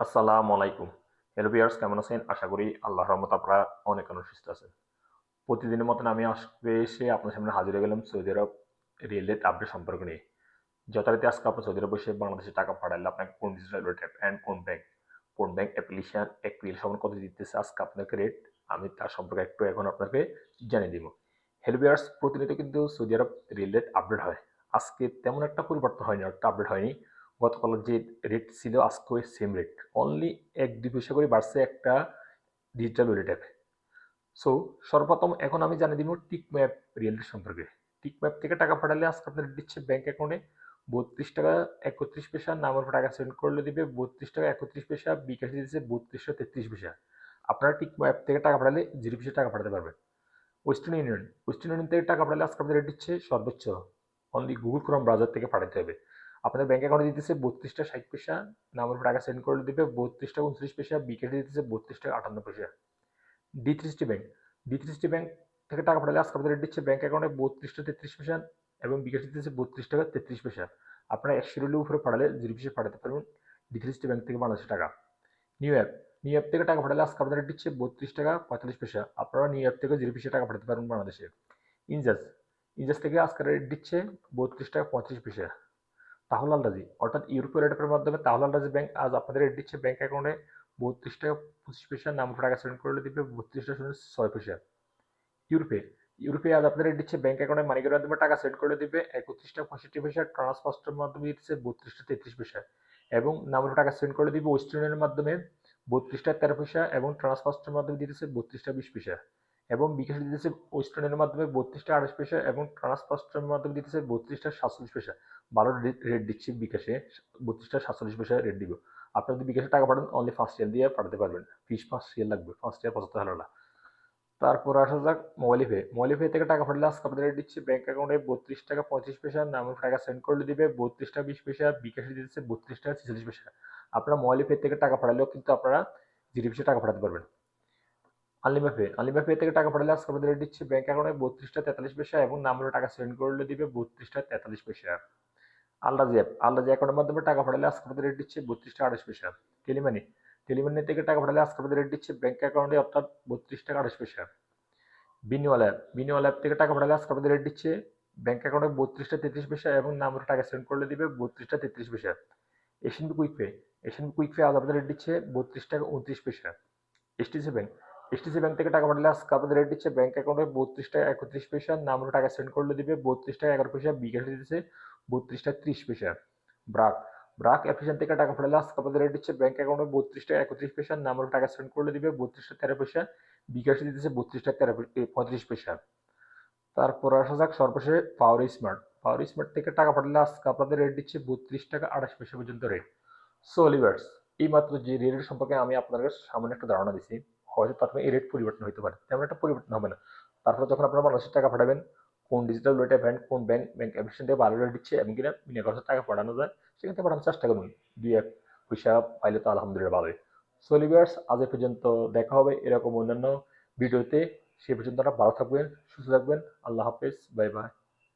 আসসালামু আলাইকুম। Hello viewers, কেমন আছেন? আশা করি আল্লাহর রহমতে আপনারা অনেক সুস্থ আছেন। প্রতিদিনের মতন আমি আজকে এসে আপনার সামনে হাজির হয়ে গেলাম সৌদি আরব রিয়েল রেট আপডেট সম্পর্ক নিয়ে। যথারীতি আজকে আপনার সৌদি আরব বসে বাংলাদেশে টাকা পাঠালে আপনাকে কোন ডিজিটাল ওয়ালেট অ্যাপ অ্যান্ড কোন ব্যাংক অ্যাপ্লিকেশন এক রিয়েল সমান কত দিতেছে আজকে আপনাকে রেট, আমি তার সম্পর্কে একটু এখন আপনাকে জানিয়ে দিব। হ্যালো ভিউয়ার্স, প্রতিনিয়ত কিন্তু সৌদি আরব রিয়েল রেট আপডেট হয়। আজকে তেমন একটা পরিবর্তন হয়নি, একটা আপডেট হয়নি। গতকাল যে রেট ছিল আজকে ওই সেম রেট, অনলি 1-2 পয়সা করে বাড়ছে একটা ডিজিটাল ওয়ালেট অ্যাপে। সো সর্বপ্রথম এখন আমি জানিয়ে দিব টিক ম্যাপ রিয়েলিটি সম্পর্কে। টিক ম্যাপ থেকে টাকা পাঠালে আজকে আপনার দিচ্ছে ব্যাংক অ্যাকাউন্টে 32 টাকা 31 পয়সা, নামের উপর টাকা সেন্ড করলে দিবে 32 টাকা 31 পয়সা, বিকাশে দিচ্ছে 32 টাকা 33 পয়সা। আপনারা টিক ম্যাপ থেকে টাকা পাঠালে 0 পয়সা টাকা পাঠাতে পারবেন। ওয়েস্টার্ন ইউনিয়ন থেকে টাকা পাঠালে আজকে আপনাদের দিচ্ছে সর্বোচ্চ অনলি গুগল ক্রোম ব্রাউজার থেকে পাঠাতে হবে। আপনাদের ব্যাংক অ্যাকাউন্টে দিতেছে 32 টাকা 60 পয়সা, নামের উপর টাকা সেন্ড করলে দিবে 32 টাকা 29 পয়সা, বিকাশে দিতেছে 32 টাকা 58 পয়সা। ডি360 ব্যাংক, ডি360 ব্যাংক থেকে টাকা পাঠালে আজকে আপনাদের দিচ্ছে ব্যাংক অ্যাকাউন্টে 32 টাকা 33 পয়সা এবং বিকাশ দিতেছে 32 টাকা 33 পয়সা। আপনারা 100 উপরে পাঠালে 0 পয়সা পাঠাতে পারবেন ডি360 ব্যাংক থেকে বাংলাদেশে টাকা। নিউ অ্যাপ, নিউ অ্যাপ থেকে টাকা পাঠালে আজকে আপনাদের দিচ্ছে 32 টাকা 45 পয়সা। আপনারা নিউ অ্যাপ থেকে 0 পয়সা টাকা পাঠাতে পারবেন বাংলাদেশে। ইনজাস, ইনজাস থেকে আজকে রেট দিচ্ছে 32 টাকা 35 পয়সা। তাহলে আলরাজি অর্থাৎ ইউরোপীয় রেটের মাধ্যমে তাহলে আলরাজি ব্যাংক আজ আপনাদের রেট দিচ্ছে ব্যাংক অ্যাকাউন্টে 32 টাকা 25 পয়সা, নাম টাকা সেন্ড করলে দিবে 32 টাকা 6 পয়সা। ইউরোপে, ইউরোপে আজ আপনাদের রেট দিচ্ছে ব্যাংক অ্যাকাউন্টে মানিকের মাধ্যমে টাকা সেন্ড করে দিবে 31 টাকা 65 পয়সা, ট্রান্সফার্স্টের মাধ্যমে দিচ্ছে 32 টাকা 33 পয়সা এবং নামের টাকা সেন্ড করে দিবে ওয়েস্টার্নের মাধ্যমে 32 টাকা 13 পয়সা এবং ট্রান্সফার্স্টের মাধ্যমে দিতেছে 32 টাকা 20 পয়সা এবং বিকাশে দিতেছে ওয়েস্টার্নের মাধ্যমে 32 টাকা 28 পয়সা এবং ট্রান্সফার্স্টের মাধ্যমে দিতেছে 32 টাকা 47 পয়সা। ভালো রেট দিচ্ছি বিকাশে, 32 টাকা 47 পয়সা রেট দিব। আপনার যদি বিকাশে টাকা পাঠান অনলি ফার্স্ট ইয়ার দিয়ে পাঠাতে পারবেন, ফিস ফার্স্ট ইয়ার লাগবে, ফার্স্ট ইয়ার 75 হাজার। তারপর আসা যাক মোবাইল পে থেকে টাকা পাঠালে আজকে আপনাদের রেট দিচ্ছে ব্যাংক অ্যাকাউন্টে 32 টাকা 35 পয়সা, নামের টাকা সেন্ড করলে দিবে 32 টাকা 20 পয়সা, বিকাশে দিচ্ছে 32 টাকা 46 পয়সা। আপনারা মোবাইল পে থেকে টাকা পাঠালেও কিন্তু আপনারা 0 পয়সা টাকা পাঠাতে পারবেন। আনলিমিটেড পে থেকে টাকা পাঠালে আজকে আপনাদের রেট দিচ্ছে ব্যাংক অ্যাকাউন্টে 32 টাকা 43 পয়সা এবং নামের টাকা সেন্ড করলে দিবে 32 টাকা 43 পয়সা। আলরাজি অ্যাকাউন্টের মাধ্যমে টাকা পাঠালে আজকে আপনাদের রেট দিচ্ছে 32 টাকা 28 পয়সা। টেলিমানি, টেলিমানি থেকে টাকা পাঠালে আজকে আপনাদের রেট দিচ্ছে ব্যাংক অ্যাকাউন্টে অর্থাৎ 32 টাকা 28 পয়সা। বিনিওয়াল অ্যাপ থেকে টাকা পাঠালে আজকে আপনাদের রেট দিচ্ছে ব্যাংক অ্যাকাউন্টে 32 টাকা 33 পয়সা এবং নামের টাকা সেন্ড করলে দিবে 32 টাকা 33 পয়সা। এশিয়ান কুইক পে আজ আপনাদের রেট দিচ্ছে 32 টাকা 29 পয়সা। এসটিসি ব্যাংক, এসটিসি ব্যাংক থেকে টাকা পাঠালে আজকে আপনাদের রেট দিচ্ছে ব্যাংক অ্যাকাউন্টে 32 টাকা 31 পয়সা, নামের টাকা সেন্ড করলে দিবে 32 টাকা 11 পয়সা, বিকাশে দিতেছে 32 টাকা 30 পয়সা। ব্রাক, ব্রাক অ্যাপ্লিকেশন থেকে টাকা পাঠালে আজকে আপনাদের রেট দিচ্ছে ব্যাংক অ্যাকাউন্টে 32 টাকা 31 পয়সা, নামের টাকা সেন্ড করলে দিবে 32 টাকা 13 পয়সা, বিকাশে দিতেছে 32 টাকা 35 পয়সা। তারপর আসা যাক সর্বশেষে পাওয়ার স্মার্ট থেকে টাকা পাঠালে আজকে আপনাদের রেট দিচ্ছে 32 টাকা 28 পয়সা পর্যন্ত রেট। সো লিভার্স, এই মাত্র যে রেটের সম্পর্কে আমি আপনাদের সামান্য একটা ধারণা দিচ্ছি, হয়তো তার এই রেট পরিবর্তন হতে পারে, তেমন একটা পরিবর্তন হবে না। তারপরে যখন আপনারা বাংলাদেশের টাকা পাঠাবেন, কোন ডিজিটাল ওয়েটা ব্যাংক কোন ব্যাংক অ্যাপ্লিকেশন থেকে ভালো রেট দিচ্ছে এবং কিনা বিনা খরচে টাকা পাঠানো যায় সেখান থেকে পাঠানোর চেষ্টা করুন। 2-1 পয়সা পাইলে তো আলহামদুলিল্লাহ ভালোই। সো লিভার্স, আজ এ পর্যন্ত, দেখা হবে এরকম অন্যান্য ভিডিওতে। সে পর্যন্ত আপনারা ভালো থাকবেন, সুস্থ থাকবেন। আল্লাহ হাফেজ, বাই বাই।